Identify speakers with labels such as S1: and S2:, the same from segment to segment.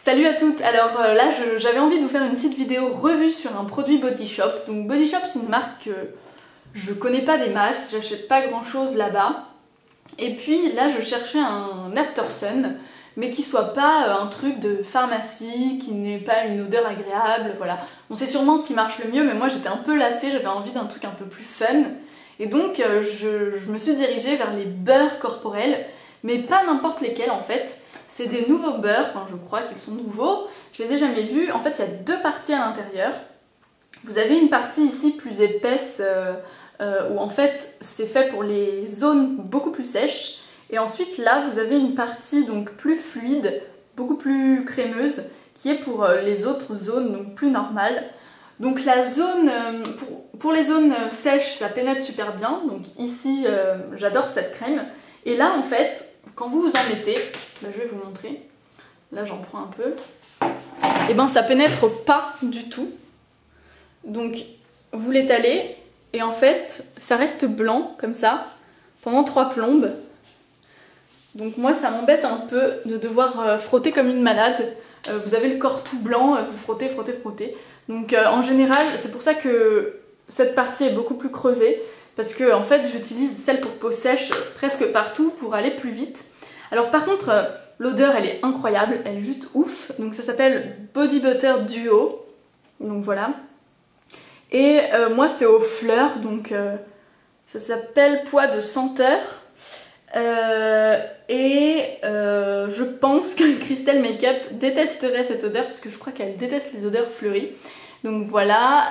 S1: Salut à toutes. Alors là j'avais envie de vous faire une petite vidéo revue sur un produit Body Shop. Donc Body Shop c'est une marque que je connais pas des masses, j'achète pas grand chose là-bas. Et puis là je cherchais un After Sun, mais qui soit pas un truc de pharmacie, qui n'ait pas une odeur agréable, voilà. On sait sûrement ce qui marche le mieux, mais moi j'étais un peu lassée, j'avais envie d'un truc un peu plus fun. Et donc je me suis dirigée vers les beurres corporels, mais pas n'importe lesquels en fait. C'est des nouveaux beurres, enfin je crois qu'ils sont nouveaux, je les ai jamais vus. En fait il y a deux parties à l'intérieur. Vous avez une partie ici plus épaisse où en fait c'est fait pour les zones beaucoup plus sèches. Et ensuite là vous avez une partie donc plus fluide, beaucoup plus crémeuse, qui est pour les autres zones donc plus normales. Donc la zone, pour les zones sèches ça pénètre super bien, donc ici j'adore cette crème. Et là en fait, quand vous vous en mettez, bah, je vais vous montrer, là j'en prends un peu, et ben ça pénètre pas du tout. Donc vous l'étalez et en fait ça reste blanc comme ça pendant 3 plombes. Donc moi ça m'embête un peu de devoir frotter comme une malade. Vous avez le corps tout blanc, vous frottez, frottez, frottez. Donc en général c'est pour ça que cette partie est beaucoup plus creusée. Parce que en fait j'utilise celle pour peau sèche presque partout pour aller plus vite. Alors par contre l'odeur elle est incroyable, elle est juste ouf. Donc ça s'appelle Body Butter Duo. Donc voilà. Et moi c'est aux fleurs, donc ça s'appelle Poids de senteur. Je pense que Crystal Makeup détesterait cette odeur parce que je crois qu'elle déteste les odeurs fleuries. Donc voilà,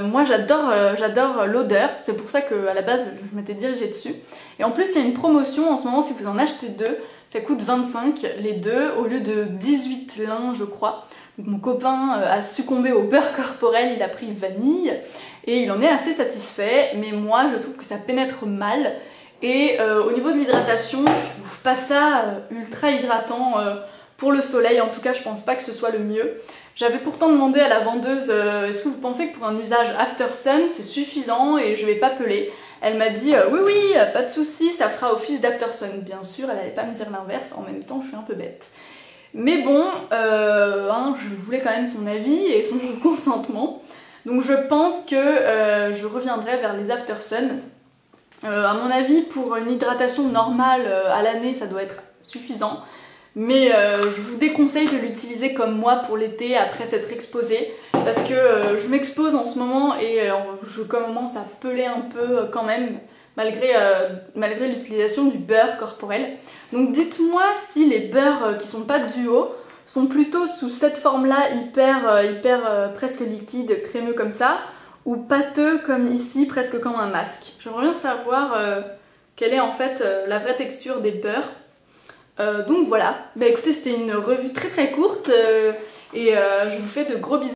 S1: moi j'adore l'odeur, c'est pour ça qu'à la base je m'étais dirigée dessus. Et en plus il y a une promotion en ce moment, si vous en achetez deux, ça coûte 25 les deux au lieu de 18 l'un je crois. Donc mon copain a succombé au beurre corporel, il a pris vanille et il en est assez satisfait. Mais moi je trouve que ça pénètre mal. Et au niveau de l'hydratation, je trouve pas ça ultra hydratant pour le soleil, en tout cas je pense pas que ce soit le mieux. J'avais pourtant demandé à la vendeuse est-ce que vous pensez que pour un usage After Sun c'est suffisant et je vais pas peler. Elle m'a dit oui oui, pas de souci, ça fera office d'After Sun. Bien sûr, elle allait pas me dire l'inverse, en même temps je suis un peu bête. Mais bon, je voulais quand même son avis et son consentement. Donc je pense que je reviendrai vers les After Sun. À mon avis, pour une hydratation normale à l'année, ça doit être suffisant. Mais je vous déconseille de l'utiliser comme moi pour l'été après s'être exposée. Parce que je m'expose en ce moment et je commence à peler un peu quand même, malgré l'utilisation du beurre corporel. Donc dites-moi si les beurres qui sont pas duo sont plutôt sous cette forme-là, hyper presque liquide, crémeux comme ça, ou pâteux comme ici, presque comme un masque. J'aimerais bien savoir quelle est en fait la vraie texture des beurres. Donc voilà, bah écoutez, c'était une revue très courte et je vous fais de gros bisous.